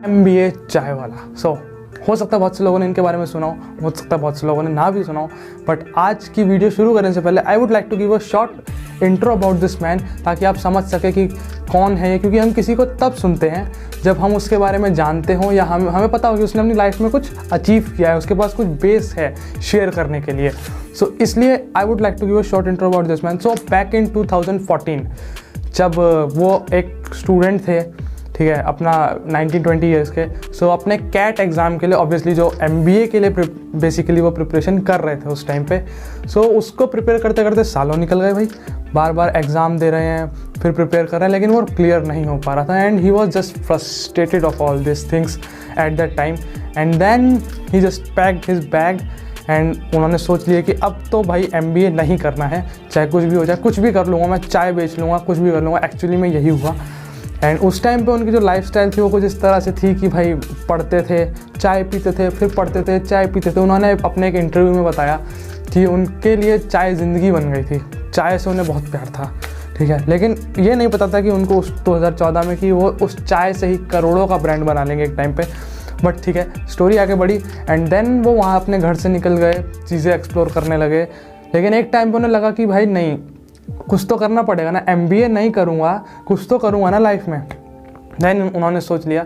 MBA चाय वाला। हो सकता है बहुत से लोगों ने इनके बारे में सुना हो सकता है बहुत से लोगों ने ना भी सुना हो, बट आज की वीडियो शुरू करने से पहले I would like to give a short intro about this man, ताकि आप समझ सके कि कौन है ये। क्योंकि हम किसी को तब सुनते हैं जब हम उसके बारे में जानते हों या हमें पता हो कि उसने अपनी लाइफ में कुछ अचीव किया है, उसके पास कुछ बेस है शेयर करने के लिए। इसलिए I would like to give a short intro about this man. Back in 2014 जब वो एक स्टूडेंट थे, ठीक है, अपना 19-20 ईयर्स के, अपने कैट एग्ज़ाम के लिए, ऑब्वियसली जो MBA के लिए बेसिकली वो प्रिपरेशन कर रहे थे उस टाइम पे। उसको प्रिपेयर करते करते सालों निकल गए भाई, बार बार एग्ज़ाम दे रहे हैं, फिर प्रिपेयर कर रहे हैं, लेकिन वो क्लियर नहीं हो पा रहा था। And he was just frustrated of all this things at that time. And then he just packed his bag and उन्होंने सोच लिया कि अब तो भाई MBA नहीं करना है, चाहे कुछ भी हो जाए, कुछ भी कर लूँगा, मैं चाय बेच लूँगा, कुछ भी कर लूँगा। एक्चुअली में यही हुआ। एंड उस टाइम पे उनकी जो लाइफस्टाइल थी वो कुछ इस तरह से थी कि भाई पढ़ते थे, चाय पीते थे, फिर पढ़ते थे, चाय पीते थे। उन्होंने अपने एक इंटरव्यू में बताया कि उनके लिए चाय ज़िंदगी बन गई थी, चाय से उन्हें बहुत प्यार था, ठीक है। लेकिन ये नहीं पता था कि उनको उस 2014 में कि वो उस चाय से ही करोड़ों का ब्रांड बना लेंगे एक टाइम पे। बट ठीक है, स्टोरी आगे बढ़ी एंड देन वो वहाँ अपने घर से निकल गए, चीज़ें एक्सप्लोर करने लगे। लेकिन एक टाइम पे उन्हें लगा कि भाई नहीं, कुछ तो करना पड़ेगा ना, MBA नहीं करूँगा, कुछ तो करूँगा ना लाइफ में। देन उन्होंने सोच लिया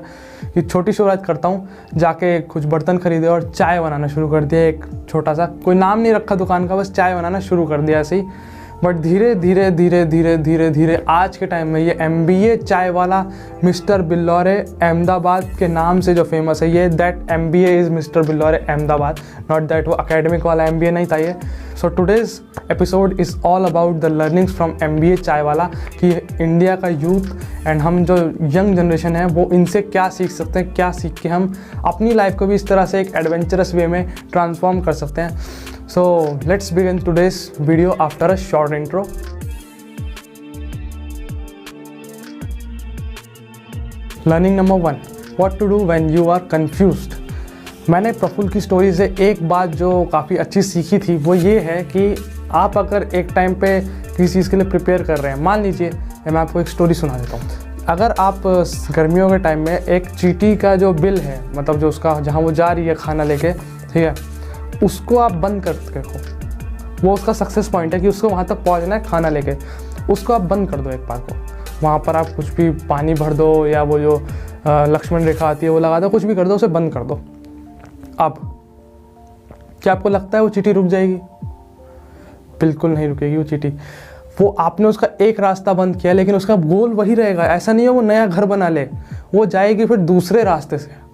कि छोटी शुरुआत करता हूँ, जाके कुछ बर्तन खरीदे और चाय बनाना शुरू कर दिया। एक छोटा सा, कोई नाम नहीं रखा दुकान का, बस चाय बनाना शुरू कर दिया ऐसे ही। बट धीरे धीरे धीरे धीरे धीरे धीरे आज के टाइम में ये MBA चाय वाला मिस्टर बिल्लौरे अहमदाबाद के नाम से जो फेमस है, ये that MBA is mister Billore Ahmedabad, not that वो अकेडमिक वाला MBA नहीं था ये। Today's episode is all about the learnings from MBA चाय वाला, कि इंडिया का यूथ एंड हम जो यंग जनरेशन है वो इनसे क्या सीख सकते हैं, क्या सीख के हम अपनी लाइफ को भी इस तरह से एक एडवेंचरस वे में ट्रांसफॉर्म कर सकते हैं। So let's begin today's video after a short intro. Learning number 1, what to do when you are confused. मैंने प्रफुल्ल की स्टोरी से एक बात जो काफ़ी अच्छी सीखी थी वो ये है कि आप अगर एक टाइम पे किसी चीज़ के लिए प्रिपेयर कर रहे हैं, मान लीजिए मैं आपको एक स्टोरी सुना देता हूँ। अगर आप गर्मियों के टाइम में एक चींटी का जो बिल है, मतलब जो उसका जहाँ वो जा रही है खाना लेके, ठीक है, उसको आप बंद कर रखो, वो उसका सक्सेस पॉइंट है कि उसको वहाँ तक पहुँचना है खाना लेके, उसको आप बंद कर दो एक बार को। वहाँ पर आप कुछ भी पानी भर दो या वो जो लक्ष्मण रेखा आती है वो लगा दो, कुछ भी कर दो, उसे बंद कर दो। अब क्या आपको लगता है वो चींटी रुक जाएगी? बिल्कुल नहीं रुकेगी वो चींटी। वो आपने उसका एक रास्ता बंद किया, लेकिन उसका गोल वही रहेगा। ऐसा नहीं है वो नया घर बना ले, वो जाएगी फिर दूसरे रास्ते से,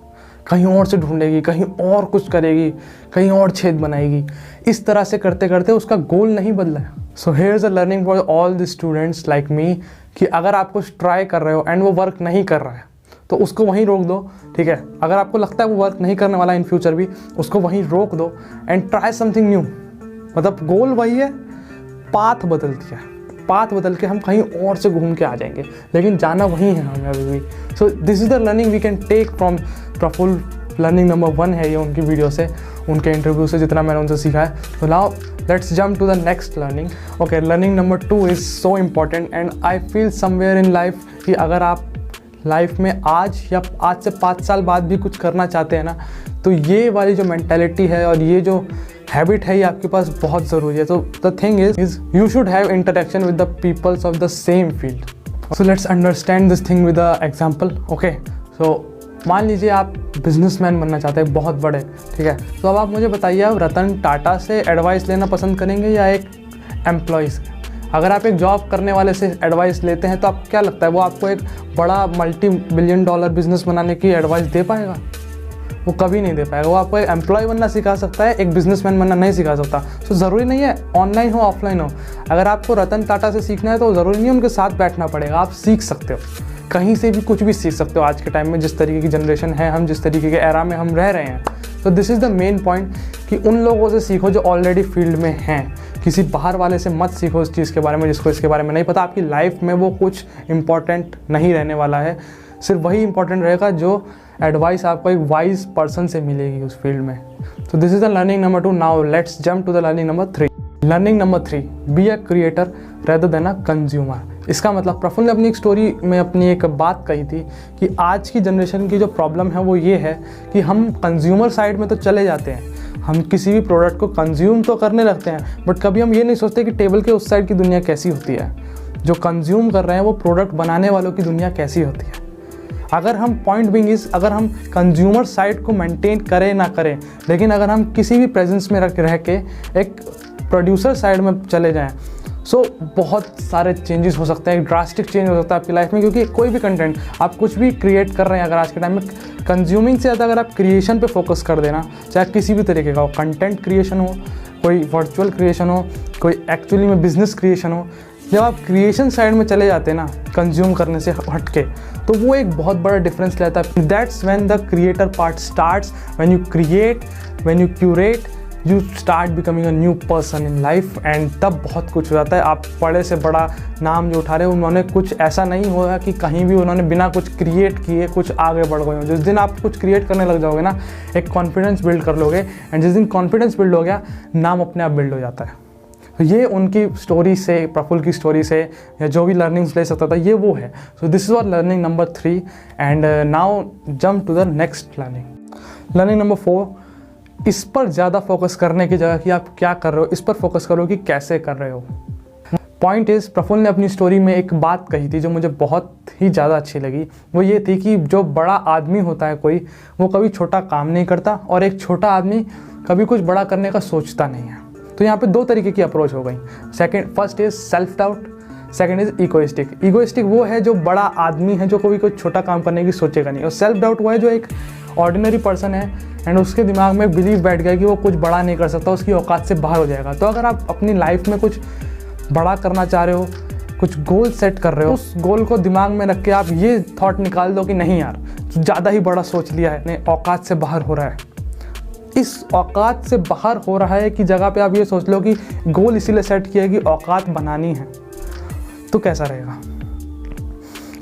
कहीं और से ढूंढेगी, कहीं और कुछ करेगी, कहीं और छेद बनाएगी। इस तरह से करते करते उसका गोल नहीं बदला है। So here is a learning for all the students like me, कि अगर आप कुछ ट्राई कर रहे हो एंड वो वर्क नहीं कर रहा है तो उसको वहीं रोक दो, ठीक है। अगर आपको लगता है वो वर्क नहीं करने वाला इन फ्यूचर भी, उसको वहीं रोक दो एंड ट्राई समथिंग न्यू। मतलब गोल वही है, पाथ बदल दिया, पाथ बदल के हम कहीं और से घूम के आ जाएंगे, लेकिन जाना वहीं है हमें अभी भी। So this is the learning we can take from Prafull. Learning number 1 है ये उनकी वीडियो से, उनके इंटरव्यू से, जितना मैंने उनसे सीखा है। तो now let's jump to the next learning. Okay, learning number 2 is so important and I feel somewhere in life कि अगर आप लाइफ में आज या आज से 5 साल बाद भी कुछ करना चाहते हैं ना, तो ये वाली जो मेंटालिटी है और ये जो हैबिट है ये आपके पास बहुत ज़रूरी है। तो the thing is you should have interaction with the peoples of the same field. So let's understand this thing with a example. Okay, so मान लीजिए आप बिजनेसमैन बनना चाहते हैं बहुत बड़े, ठीक है। तो अब आप मुझे बताइए, आप रतन टाटा से एडवाइस लेना पसंद करेंगे या एक एम्प्लॉय से? अगर आप एक जॉब करने वाले से एडवाइस लेते हैं तो आपको क्या लगता है वो आपको एक बड़ा $multi-billion बिजनेस बनाने की एडवाइस दे पाएगा? वो कभी नहीं दे पाएगा। वो आपको एक एम्प्लॉय बनना सिखा सकता है, एक बिजनेसमैन बनना नहीं सिखा सकता। सो ज़रूरी नहीं है ऑनलाइन हो ऑफलाइन हो, अगर आपको रतन टाटा से सीखना है तो ज़रूरी नहीं है उनके साथ बैठना पड़ेगा, आप सीख सकते हो, कहीं से भी कुछ भी सीख सकते हो। आज के टाइम में जिस तरीके की जनरेशन है, हम जिस तरीके के एरा में हम रह रहे हैं, तो this is the main point कि उन लोगों से सीखो जो ऑलरेडी फील्ड में हैं। किसी बाहर वाले से मत सीखो इस चीज़ के बारे में जिसको इसके बारे में नहीं पता। आपकी लाइफ में वो कुछ इंपॉर्टेंट नहीं रहने वाला है, सिर्फ वही इंपॉर्टेंट रहेगा जो एडवाइस आपको एक वाइज पर्सन से मिलेगी उस फील्ड में। So this is the learning number 2. Now let's jump to the learning number 3. Learning number 3, be a creator rather than a consumer. इसका मतलब प्रफुल्ल ने अपनी एक स्टोरी में अपनी एक बात कही थी कि आज की जनरेशन की जो प्रॉब्लम है वो ये है कि हम कंज्यूमर साइड में तो चले जाते हैं, हम किसी भी प्रोडक्ट को कंज्यूम तो करने लगते हैं, बट कभी हम ये नहीं सोचते कि टेबल के उस साइड की दुनिया कैसी होती है, जो कंज्यूम कर रहे हैं वो प्रोडक्ट बनाने वालों की दुनिया कैसी होती है। अगर हम पॉइंट बिंग इज, अगर हम कंज्यूमर साइड को मेंटेन करें ना करें, लेकिन अगर हम किसी भी प्रेजेंस में रह के एक प्रोड्यूसर साइड में चले जाएं, सो बहुत सारे चेंजेस हो सकते हैं, एक ड्रास्टिक चेंज हो सकता है आपकी लाइफ में। क्योंकि कोई भी कंटेंट आप कुछ भी क्रिएट कर रहे हैं, अगर आज के टाइम में कंज्यूमिंग से ज़्यादा अगर आप क्रिएशन पे फोकस कर देना, चाहे किसी भी तरीके का हो, कंटेंट क्रिएशन हो, कोई वर्चुअल क्रिएशन हो, कोई एक्चुअली में बिजनेस क्रिएशन हो, जब आप क्रिएशन साइड में चले जाते हैं ना कंज्यूम करने से हट के, तो वो एक बहुत बड़ा डिफरेंस लाता है। That's when the creator part starts, when you create, when you curate, you start becoming a new person in life, and तब बहुत कुछ हो जाता है। आप बड़े से बड़ा नाम जो उठा रहे हो, उन्होंने कुछ ऐसा नहीं हुआ कि कहीं भी उन्होंने बिना कुछ क्रिएट किए कुछ आगे बढ़ गए हो। जिस दिन आप कुछ क्रिएट करने लग जाओगे ना, एक कॉन्फिडेंस बिल्ड कर लोगे, एंड जिस दिन कॉन्फिडेंस बिल्ड हो गया, नाम अपने आप बिल्ड हो जाता है। तो ये उनकी स्टोरी से, प्रफुल्ल की स्टोरी से, या जो भी लर्निंग्स ले सकता था, ये वो है। So this is our learning number 3, and now jump to the next learning. Learning number 4, इस पर ज़्यादा फोकस करने की जगह कि आप क्या कर रहे हो, इस पर फोकस करो कि कैसे कर रहे हो। पॉइंट इज़, प्रफुल्ल ने अपनी स्टोरी में एक बात कही थी जो मुझे बहुत ही ज़्यादा अच्छी लगी। वो ये थी कि जो बड़ा आदमी होता है कोई, वो कभी छोटा काम नहीं करता, और एक छोटा आदमी कभी कुछ बड़ा करने का सोचता नहीं है। तो यहाँ पे 2 तरीके की अप्रोच हो गई। First is self doubt, second is egoistic. Egoistic वो है जो बड़ा आदमी है, जो कभी कोई छोटा काम करने की सोचेगा नहीं, और सेल्फ डाउट वो है जो एक ऑर्डिनरी पर्सन है, एंड उसके दिमाग में बिलीव बैठ गया कि वो कुछ बड़ा नहीं कर सकता, उसकी औकात से बाहर हो जाएगा। तो अगर आप अपनी लाइफ में कुछ बड़ा करना चाह रहे हो, कुछ गोल सेट कर रहे हो, उस गोल को दिमाग में रख के आप ये थॉट निकाल दो कि नहीं यार, ज़्यादा ही बड़ा सोच लिया है, नहीं, औकात से बाहर हो रहा है। इस औकात से बाहर हो रहा है कि जगह पे आप ये सोच लो कि गोल इसीलिए सेट किया है कि औकात बनानी है, तो कैसा रहेगा?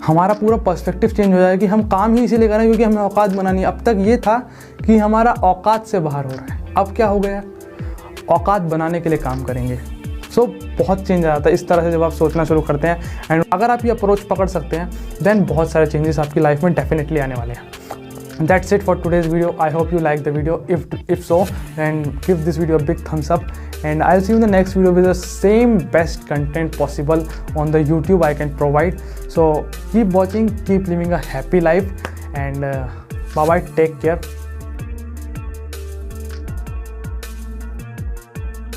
हमारा पूरा पर्सपेक्टिव चेंज हो जाएगा कि हम काम ही इसीलिए कर रहे हैं क्योंकि हमें औकात बनानी है। अब तक ये था कि हमारा औकात से बाहर हो रहा है, अब क्या हो गया? औकात बनाने के लिए काम करेंगे। सो बहुत चेंज आ जाता है इस तरह से जब आप सोचना शुरू करते हैं, एंड अगर आप ये अप्रोच पकड़ सकते हैं, देन बहुत सारे चेंजेस आपकी लाइफ में डेफिनेटली आने वाले हैं। That's it for today's video. I hope you liked the video. If so, then give this video a big thumbs up, and I'll see you in the next video with the same best content possible on the YouTube I can provide. So keep watching, keep living a happy life, and bye bye, take care.